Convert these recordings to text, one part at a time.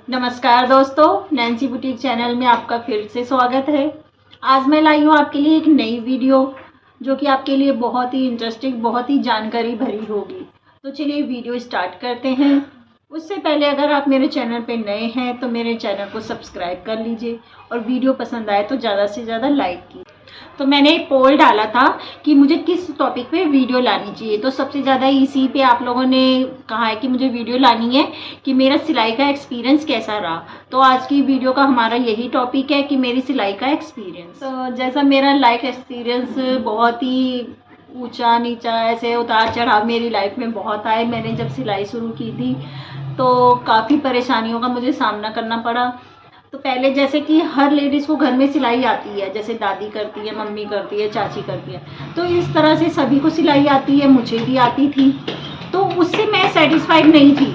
नमस्कार दोस्तों, Nancy boutique channel में आपका फिर से स्वागत है। आज मैं लाई हूँ आपके लिए एक नई वीडियो जो कि आपके लिए बहुत ही इंटरेस्टिंग, बहुत ही जानकारी भरी होगी। तो चलिए वीडियो स्टार्ट करते हैं। उससे पहले अगर आप मेरे चैनल पे नए हैं तो मेरे चैनल को सब्सक्राइब कर लीजिए और वीडियो पसंद आए तो ज़्यादा से ज़्यादा लाइक कीजिए। तो मैंने एक पोल डाला था कि मुझे किस टॉपिक पे वीडियो लानी चाहिए, तो सबसे ज़्यादा इसी पे आप लोगों ने कहा है कि मुझे वीडियो लानी है कि मेरा सिलाई का एक्सपीरियंस कैसा रहा। तो आज की वीडियो का हमारा यही टॉपिक है कि मेरी सिलाई का एक्सपीरियंस। तो जैसा मेरा लाइफ एक्सपीरियंस बहुत ही ऊंचा नीचा, ऐसे उतार चढ़ाव मेरी लाइफ में बहुत आए। मैंने जब सिलाई शुरू की थी तो काफ़ी परेशानियों का मुझे सामना करना पड़ा। तो पहले जैसे कि हर लेडीज़ को घर में सिलाई आती है, जैसे दादी करती है, मम्मी करती है, चाची करती है, तो इस तरह से सभी को सिलाई आती है, मुझे भी आती थी। तो उससे मैं सेटिस्फाइड नहीं थी।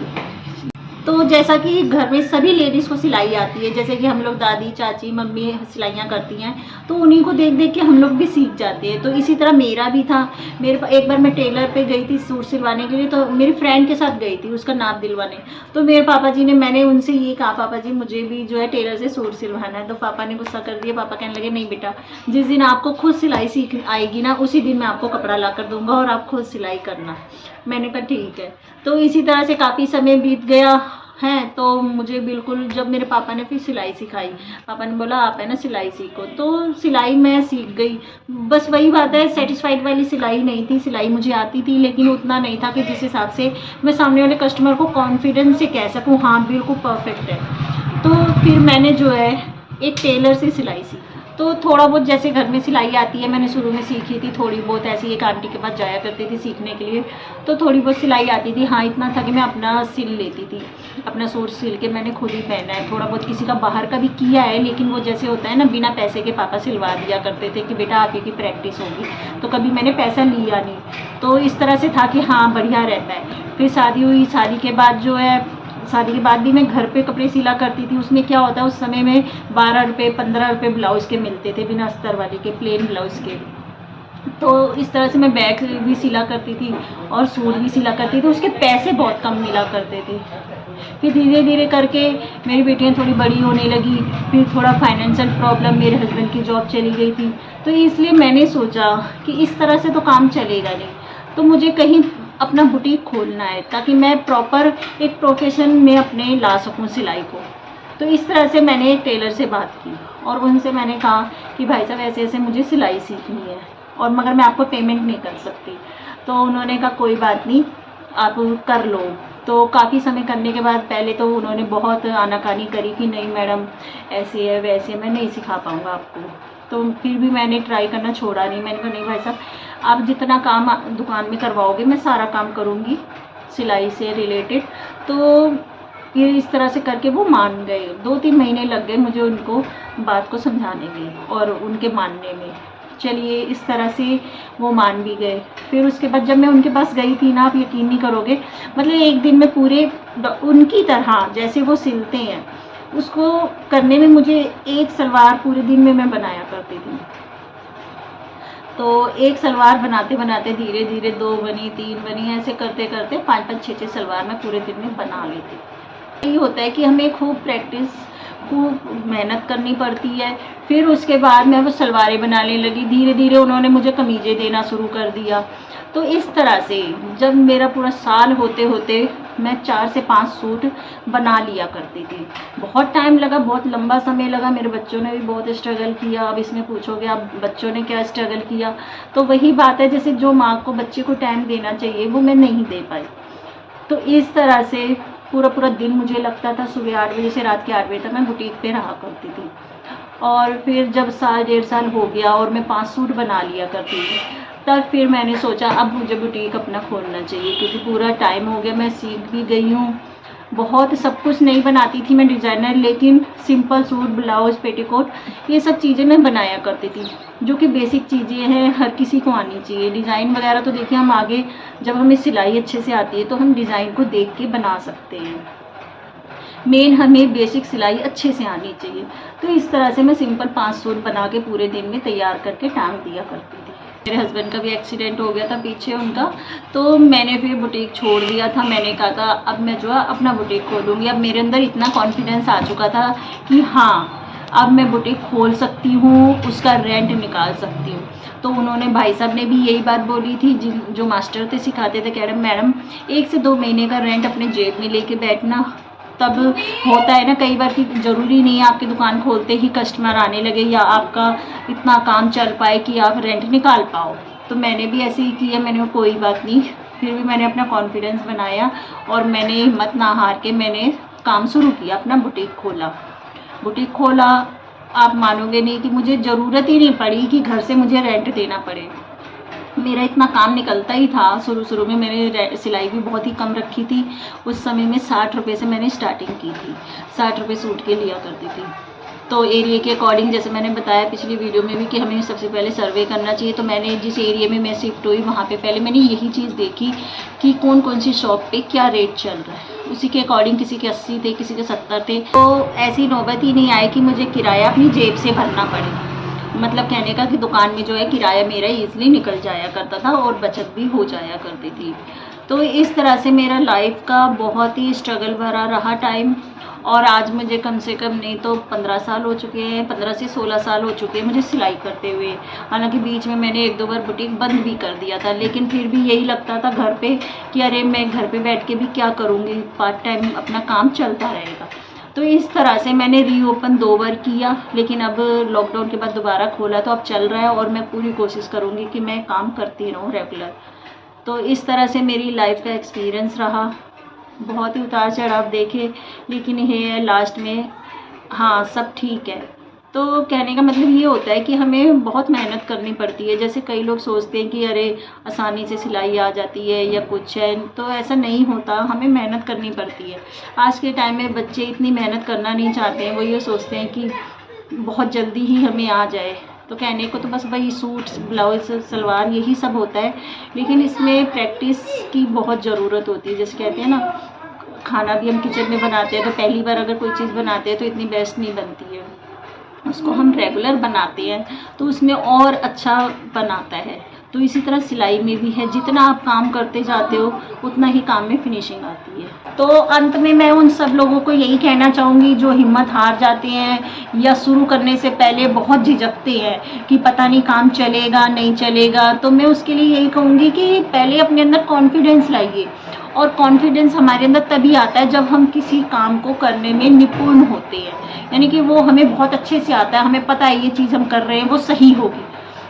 तो जैसा कि घर में सभी लेडीज़ को सिलाई आती है, जैसे कि हम लोग दादी चाची मम्मी सिलाइयाँ करती हैं, तो उन्हीं को देख देख के हम लोग भी सीख जाते हैं। तो इसी तरह मेरा भी था। एक बार मैं टेलर पे गई थी सूट सिलवाने के लिए, तो मेरी फ्रेंड के साथ गई थी उसका नाप दिलवाने। तो मेरे पापा जी ने, मैंने उनसे ये कहा, पापा जी मुझे भी जो है टेलर से सूट सिलवाना है। तो पापा ने गुस्सा कर दिया। पापा कहने लगे, नहीं बेटा, जिस दिन आपको खुद सिलाई सीख आएगी ना, उसी दिन मैं आपको कपड़ा ला कर दूँगा और आप खुद सिलाई करना। मैंने कहा ठीक है। तो इसी तरह से काफ़ी समय बीत गया है। तो मुझे बिल्कुल, जब मेरे पापा ने फिर सिलाई सिखाई, पापा ने बोला आप है ना सिलाई सीखो, तो सिलाई मैं सीख गई। बस वही बात है, सेटिस्फाइड वाली सिलाई नहीं थी। सिलाई मुझे आती थी लेकिन उतना नहीं था कि जिस हिसाब से मैं सामने वाले कस्टमर को कॉन्फिडेंस से कह सकूँ हाँ बिल्कुल परफेक्ट है। तो फिर मैंने जो है एक टेलर से सिलाई सीखी। तो थोड़ा बहुत जैसे घर में सिलाई आती है, मैंने शुरू में सीखी थी थोड़ी बहुत, ऐसी एक आंटी के पास जाया करती थी सीखने के लिए। तो थोड़ी बहुत सिलाई आती थी। हाँ, इतना था कि मैं अपना सिल लेती थी, अपना सूट सिल के मैंने खुद ही पहना है। थोड़ा बहुत किसी का बाहर का भी किया है, लेकिन वो जैसे होता है ना, बिना पैसे के पापा सिलवा दिया करते थे कि बेटा आप ही की प्रैक्टिस होगी, तो कभी मैंने पैसा लिया नहीं। तो इस तरह से था कि हाँ बढ़िया रहता है। फिर शादी हुई। शादी के बाद जो है, शादी के बाद भी मैं घर पे कपड़े सिला करती थी। उसमें क्या होता है, उस समय में 12 रुपये 15 रुपये ब्लाउज़ के मिलते थे, बिना अस्तर वाले के, प्लेन ब्लाउज़ के। तो इस तरह से मैं बैग भी सिला करती थी और सूट भी सिला करती थी। उसके पैसे बहुत कम मिला करते थे। फिर धीरे धीरे करके मेरी बेटियां थोड़ी बड़ी होने लगी। फिर थोड़ा फाइनेंशियल प्रॉब्लम, मेरे हस्बैंड की जॉब चली गई थी, तो इसलिए मैंने सोचा कि इस तरह से तो काम चलेगा नहीं, तो मुझे कहीं अपना बुटीक खोलना है ताकि मैं प्रॉपर एक प्रोफेशन में अपने ला सकूं सिलाई को। तो इस तरह से मैंने एक टेलर से बात की और उनसे मैंने कहा कि भाई साहब ऐसे ऐसे मुझे सिलाई सीखनी है और मगर मैं आपको पेमेंट नहीं कर सकती। तो उन्होंने कहा कोई बात नहीं, आप कर लो। तो काफ़ी समय करने के बाद पहले तो उन्होंने बहुत आनाकानी करी कि नहीं मैडम ऐसे है वैसे है, मैं नहीं सिखा पाऊँगा आपको। तो फिर भी मैंने ट्राई करना छोड़ा नहीं। मैंने कहा नहीं भाई साहब, आप जितना काम दुकान में करवाओगे मैं सारा काम करूँगी सिलाई से रिलेटेड। तो फिर इस तरह से करके वो मान गए। 2-3 महीने लग गए मुझे उनको बात को समझाने में और उनके मानने में। चलिए इस तरह से वो मान भी गए। फिर उसके बाद जब मैं उनके पास गई थी ना, आप यकीन नहीं करोगे, मतलब एक दिन में पूरे उनकी तरह जैसे वो सिलते हैं उसको करने में मुझे एक सलवार पूरे दिन में मैं बनाया करती थी। तो एक सलवार बनाते बनाते धीरे धीरे 2 बनी, 3 बनी, ऐसे करते करते 5-5, 6-6 सलवार मैं पूरे दिन में बना लेती। यही होता है कि हमें खूब प्रैक्टिस, खूब मेहनत करनी पड़ती है। फिर उसके बाद मैं वो सलवारें बनाने लगी। धीरे धीरे उन्होंने मुझे कमीज़ें देना शुरू कर दिया। तो इस तरह से जब मेरा पूरा साल होते होते मैं 4 से 5 सूट बना लिया करती थी। बहुत टाइम लगा, बहुत लंबा समय लगा। मेरे बच्चों ने भी बहुत स्ट्रगल किया। अब इसमें पूछोगे आप बच्चों ने क्या स्ट्रगल किया, तो वही बात है, जैसे जो माँ को बच्चे को टाइम देना चाहिए वो मैं नहीं दे पाई। तो इस तरह से पूरा पूरा दिन मुझे लगता था, सुबह 8 बजे से रात के 8 बजे तक मैं बुटीक पे रहा करती थी। और फिर जब साल 1.5 साल हो गया और मैं 5 सूट बना लिया करती थी, तब फिर मैंने सोचा अब मुझे बुटीक अपना खोलना चाहिए, क्योंकि पूरा टाइम हो गया। मैं सीख भी गई हूँ, बहुत सब कुछ नहीं बनाती थी मैं डिज़ाइनर, लेकिन सिंपल सूट, ब्लाउज़, पेटीकोट, ये सब चीज़ें मैं बनाया करती थी, जो कि बेसिक चीज़ें हैं, हर किसी को आनी चाहिए। डिज़ाइन वगैरह तो देखिए हम आगे जब हमें सिलाई अच्छे से आती है तो हम डिज़ाइन को देख के बना सकते हैं। मेन हमें बेसिक सिलाई अच्छे से आनी चाहिए। तो इस तरह से मैं सिंपल 5 सूट बना के पूरे दिन में तैयार करके टांग दिया करती थी। मेरे हस्बैंड का भी एक्सीडेंट हो गया था पीछे उनका, तो मैंने फिर बुटीक छोड़ दिया था। मैंने कहा था अब मैं जो है अपना बुटीक खोलूँगी। अब मेरे अंदर इतना कॉन्फिडेंस आ चुका था कि हाँ अब मैं बुटीक खोल सकती हूँ, उसका रेंट निकाल सकती हूँ। तो उन्होंने, भाई साहब ने भी यही बात बोली थी, जो मास्टर थे सिखाते थे, कह रहे मैडम 1 से 2 महीने का रेंट अपने जेब में लेके बैठना, तब होता है ना कई बार कि ज़रूरी नहीं है आपकी दुकान खोलते ही कस्टमर आने लगे या आपका इतना काम चल पाए कि आप रेंट निकाल पाओ। तो मैंने भी ऐसे ही किया। मैंने कोई बात नहीं, फिर भी मैंने अपना कॉन्फिडेंस बनाया और मैंने हिम्मत ना हार के मैंने काम शुरू किया, अपना बुटीक खोला। आप मानोगे नहीं कि मुझे ज़रूरत ही नहीं पड़ी कि घर से मुझे रेंट देना पड़े। मेरा इतना काम निकलता ही था। शुरू में मैंने सिलाई भी बहुत ही कम रखी थी। उस समय में 60 रुपये से मैंने स्टार्टिंग की थी। 60 रुपये सूट के लिया करती थी। तो एरिया के अकॉर्डिंग, जैसे मैंने बताया पिछली वीडियो में भी, कि हमें सबसे पहले सर्वे करना चाहिए। तो मैंने जिस एरिया में मैं शिफ्ट हुई वहाँ पे पहले मैंने यही चीज़ देखी कि कौन कौन सी शॉप पे क्या रेट चल रहा है। उसी के अकॉर्डिंग किसी के 80 थे, किसी के 70 थे। तो ऐसी नौबत ही नहीं आई कि मुझे किराया अपनी जेब से भरना पड़े। मतलब कहने का कि दुकान में जो है किराया मेरा ईज़िली निकल जाया करता था और बचत भी हो जाया करती थी। तो इस तरह से मेरा लाइफ का बहुत ही स्ट्रगल भरा रहा टाइम। और आज मुझे कम से कम नहीं तो 15 साल हो चुके हैं, 15 से 16 साल हो चुके हैं मुझे सिलाई करते हुए। हालांकि बीच में मैंने 1-2 बार बुटीक बंद भी कर दिया था, लेकिन फिर भी यही लगता था घर पे कि अरे मैं घर पे बैठ के भी क्या करूँगी, पार्ट टाइम अपना काम चलता रहेगा। तो इस तरह से मैंने रीओपन 2 बार किया, लेकिन अब लॉकडाउन के बाद दोबारा खोला तो अब चल रहा है और मैं पूरी कोशिश करूँगी कि मैं काम करती रहूँ रेगुलर। तो इस तरह से मेरी लाइफ का एक्सपीरियंस रहा। बहुत ही उतार चढ़ाव देखे, लेकिन ये लास्ट में हाँ सब ठीक है। तो कहने का मतलब ये होता है कि हमें बहुत मेहनत करनी पड़ती है। जैसे कई लोग सोचते हैं कि अरे आसानी से सिलाई आ जाती है या कुछ है, तो ऐसा नहीं होता, हमें मेहनत करनी पड़ती है। आज के टाइम में बच्चे इतनी मेहनत करना नहीं चाहते हैं, वो ये सोचते हैं कि बहुत जल्दी ही हमें आ जाए। तो कहने को तो बस वही सूट, ब्लाउज, सलवार यही सब होता है, लेकिन इसमें प्रैक्टिस की बहुत ज़रूरत होती है। जैसे कहते हैं ना, खाना भी हम किचन में बनाते हैं तो पहली बार अगर कोई चीज़ बनाते हैं तो इतनी बेस्ट नहीं बनती है। उसको हम रेगुलर बनाते हैं तो उसमें और अच्छा बनाता है। तो इसी तरह सिलाई में भी है, जितना आप काम करते जाते हो उतना ही काम में फिनिशिंग आती है। तो अंत में मैं उन सब लोगों को यही कहना चाहूँगी जो हिम्मत हार जाते हैं या शुरू करने से पहले बहुत झिझकते हैं कि पता नहीं काम चलेगा नहीं चलेगा, तो मैं उसके लिए यही कहूँगी कि पहले अपने अंदर कॉन्फिडेंस लाइए। और कॉन्फिडेंस हमारे अंदर तभी आता है जब हम किसी काम को करने में निपुण होते हैं, यानी कि वो हमें बहुत अच्छे से आता है, हमें पता है ये चीज़ हम कर रहे हैं वो सही होगी।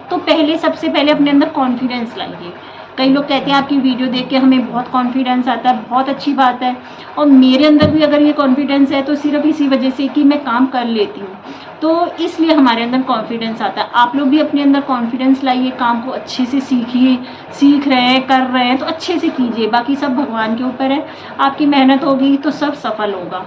तो पहले सबसे पहले अपने अंदर कॉन्फिडेंस लाइए। कई लोग कहते हैं आपकी वीडियो देख के हमें बहुत कॉन्फिडेंस आता है, बहुत अच्छी बात है। और मेरे अंदर भी अगर ये कॉन्फिडेंस है तो सिर्फ इसी वजह से कि मैं काम कर लेती हूँ, तो इसलिए हमारे अंदर कॉन्फिडेंस आता है। आप लोग भी अपने अंदर कॉन्फिडेंस लाइए, काम को अच्छे से सीखिए, सीख रहे हैं, कर रहे हैं तो अच्छे से कीजिए। बाकी सब भगवान के ऊपर है, आपकी मेहनत होगी तो सब सफल होगा।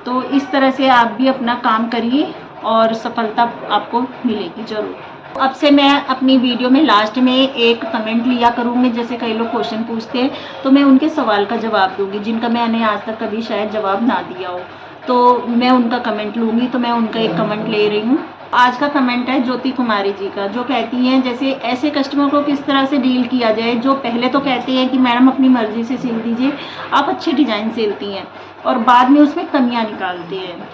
तो इस तरह से आप भी अपना काम करिए और सफलता आपको मिलेगी ज़रूर। अब से मैं अपनी वीडियो में लास्ट में एक कमेंट लिया करूँगी। जैसे कई लोग क्वेश्चन पूछते हैं तो मैं उनके सवाल का जवाब दूंगी, जिनका मैंने आज तक कभी शायद जवाब ना दिया हो, तो मैं उनका कमेंट लूँगी। तो मैं उनका एक कमेंट ले रही हूँ। आज का कमेंट है ज्योति कुमारी जी का, जो कहती हैं जैसे ऐसे कस्टमर को किस तरह से डील किया जाए जो पहले तो कहते हैं कि मैडम अपनी मर्ज़ी से सिल दीजिए, आप अच्छे डिज़ाइन सिलती हैं, और बाद में उसमें कमियाँ निकालते हैं।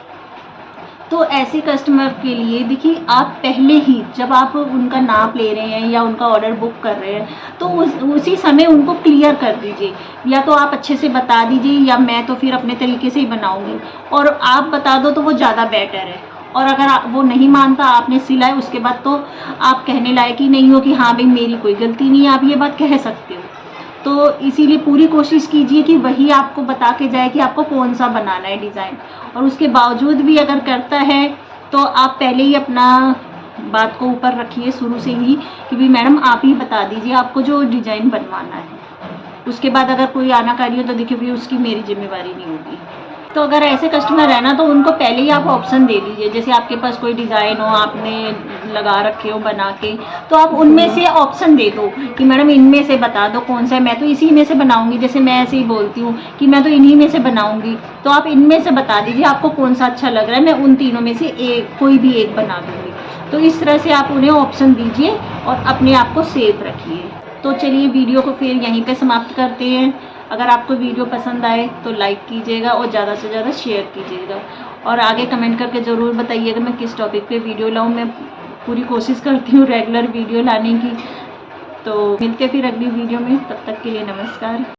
तो ऐसे कस्टमर के लिए देखिए, आप पहले ही जब आप उनका नाप ले रहे हैं या उनका ऑर्डर बुक कर रहे हैं तो उसी समय उनको क्लियर कर दीजिए। या तो आप अच्छे से बता दीजिए या मैं तो फिर अपने तरीके से ही बनाऊंगी, और आप बता दो तो वो ज़्यादा बेटर है। और अगर वो नहीं मानता, आपने सिला है, उसके बाद तो आप कहने लायक ही नहीं हो कि हाँ भाई मेरी कोई गलती नहीं है, आप ये बात कह सकते हो। तो इसीलिए पूरी कोशिश कीजिए कि वही आपको बता के जाए कि आपको कौन सा बनाना है डिज़ाइन। और उसके बावजूद भी अगर करता है तो आप पहले ही अपना बात को ऊपर रखिए शुरू से ही कि भी मैडम आप ही बता दीजिए आपको जो डिज़ाइन बनवाना है। उसके बाद अगर कोई आनाकानी हो तो देखिए भी उसकी मेरी जिम्मेवारी नहीं होगी। तो अगर ऐसे कस्टमर है ना तो उनको पहले ही आप ऑप्शन दे दीजिए। जैसे आपके पास कोई डिज़ाइन हो, आपने लगा रखे हो बना के, तो आप उनमें से ऑप्शन दे दो कि मैडम इनमें से बता दो कौन सा है, मैं तो इसी में से बनाऊंगी। जैसे मैं ऐसे ही बोलती हूँ कि मैं तो इन्हीं में से बनाऊंगी, तो आप इनमें से बता दीजिए आपको कौन सा अच्छा लग रहा है, मैं उन तीनों में से कोई भी एक बना दूँगी। तो इस तरह से आप उन्हें ऑप्शन दीजिए और अपने आप को सेफ रखिए। तो चलिए वीडियो को फिर यहीं पे समाप्त करते हैं। अगर आपको वीडियो पसंद आए तो लाइक कीजिएगा और ज़्यादा से ज़्यादा शेयर कीजिएगा, और आगे कमेंट करके ज़रूर बताइएगा मैं किस टॉपिक पे वीडियो लाऊं। मैं पूरी कोशिश करती हूँ रेगुलर वीडियो लाने की। तो मिलते फिर अगली वीडियो में, तब तक के लिए नमस्कार।